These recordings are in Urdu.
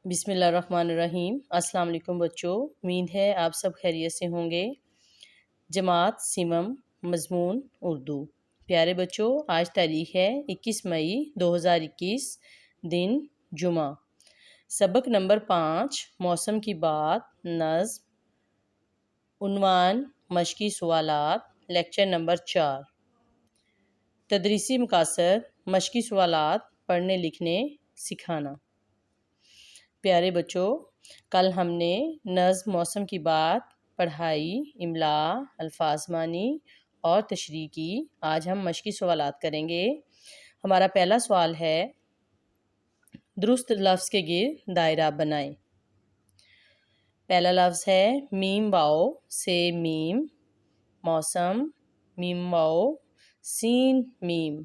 بسم اللہ الرحمن الرحیم۔ السلام علیکم بچوں، امید ہے آپ سب خیریت سے ہوں گے۔ جماعت سیمم، مضمون اردو۔ پیارے بچوں، آج تاریخ ہے 21 مئی 2021، دن جمعہ۔ سبق نمبر 5، موسم کی بات، نظم، عنوان مشقی سوالات، لیکچر نمبر 4۔ تدریسی مقاصد، مشقی سوالات پڑھنے لکھنے سکھانا۔ پیارے بچوں، کل ہم نے نظم موسم کی بات پڑھائی، املا، الفاظ مانی اور تشریح کی۔ آج ہم مشقی سوالات کریں گے۔ ہمارا پہلا سوال ہے، درست لفظ کے گرد دائرہ بنائیں۔ پہلا لفظ ہے میم واؤ سے میم، موسم، میم واؤ سین میم۔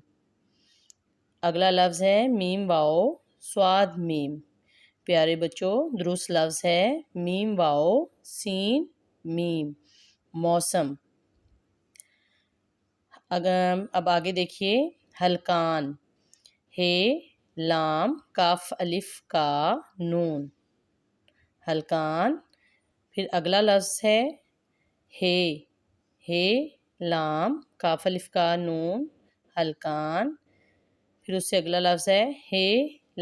اگلا لفظ ہے میم واؤ صاد میم۔ پیارے بچوں، درست لفظ ہے میم واؤ سین میم، موسم۔ اب آگے دیکھیے، حلقان، ہے لام کاف الف کا نون، حلقان۔ پھر اگلا لفظ ہے لام کاف الف کا نون، حلقان۔ پھر اس سے اگلا لفظ ہے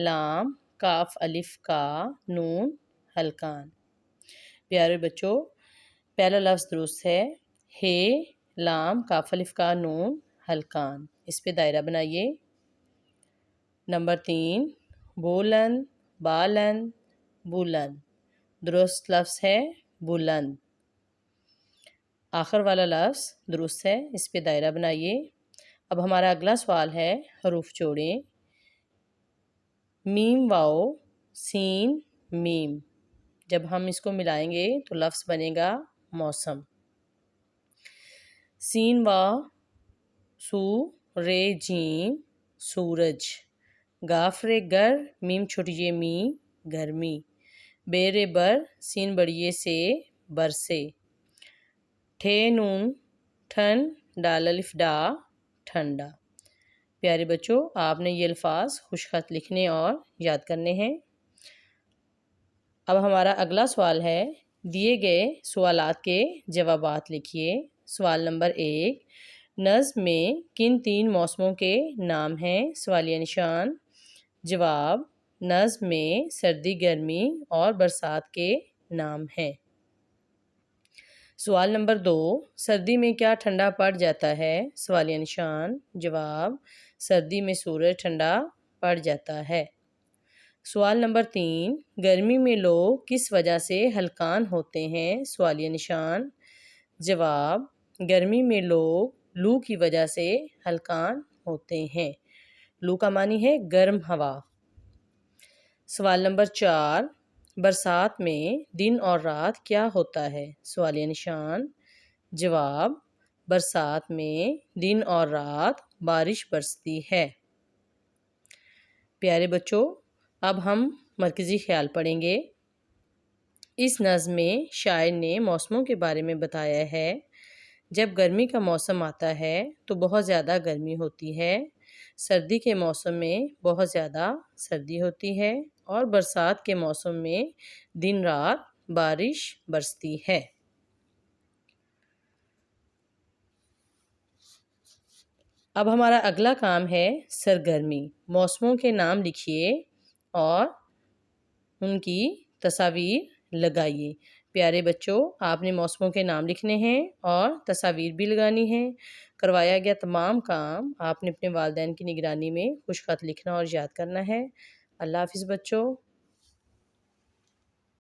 لام کاف الف کا نون، حلقان۔ پیارے بچوں، پہلا لفظ درست ہے لام کاف الف کا نون، حلقان۔ اس پہ دائرہ بنائیے۔ نمبر 3، بولند، بالند، بلند۔ درست لفظ ہے بلند۔ آخر والا لفظ درست ہے، اس پہ دائرہ بنائیے۔ اب ہمارا اگلا سوال ہے، حروف جوڑیں۔ میم واؤ سین میم، جب ہم اس کو ملائیں گے تو لفظ بنے گا موسم۔ سین واو سو رے جیم سورج، گاف رے گر میم چھوٹی جے می گرمی، بے رے بر سین بڑی سے برسے، ٹھے نون ٹھن ڈال الف ڈا ٹھنڈا۔ پیارے بچوں، آپ نے یہ الفاظ خوش خط لکھنے اور یاد کرنے ہیں۔ اب ہمارا اگلا سوال ہے، دیے گئے سوالات کے جوابات لکھیے۔ سوال نمبر 1، نظم میں کن 3 موسموں کے نام ہیں؟ سوالیہ نشان۔ جواب، نظم میں سردی، گرمی اور برسات کے نام ہیں۔ سوال نمبر 2، سردی میں کیا ٹھنڈا پڑ جاتا ہے؟ سوالیہ نشان۔ جواب، سردی میں سورج ٹھنڈا پڑ جاتا ہے۔ سوال نمبر 3، گرمی میں لوگ کس وجہ سے حلقان ہوتے ہیں؟ سوالیہ نشان۔ جواب، گرمی میں لوگ لو کی وجہ سے حلقان ہوتے ہیں۔ لو کا معنی ہے گرم ہوا۔ سوال نمبر 4، برسات میں دن اور رات کیا ہوتا ہے؟ سوالیہ نشان۔ جواب، برسات میں دن اور رات بارش برستی ہے۔ پیارے بچوں، اب ہم مرکزی خیال پڑھیں گے۔ اس نظم میں شاعر نے موسموں کے بارے میں بتایا ہے۔ جب گرمی کا موسم آتا ہے تو بہت زیادہ گرمی ہوتی ہے، سردی کے موسم میں بہت زیادہ سردی ہوتی ہے، اور برسات کے موسم میں دن رات بارش برستی ہے۔ اب ہمارا اگلا کام ہے سرگرمی۔ موسموں کے نام لکھیے اور ان کی تصاویر لگائیے۔ پیارے بچوں، آپ نے موسموں کے نام لکھنے ہیں اور تصاویر بھی لگانی ہیں۔ کروایا گیا تمام کام آپ نے اپنے والدین کی نگرانی میں خوش خط لکھنا اور یاد کرنا ہے۔ اللہ حافظ بچوں۔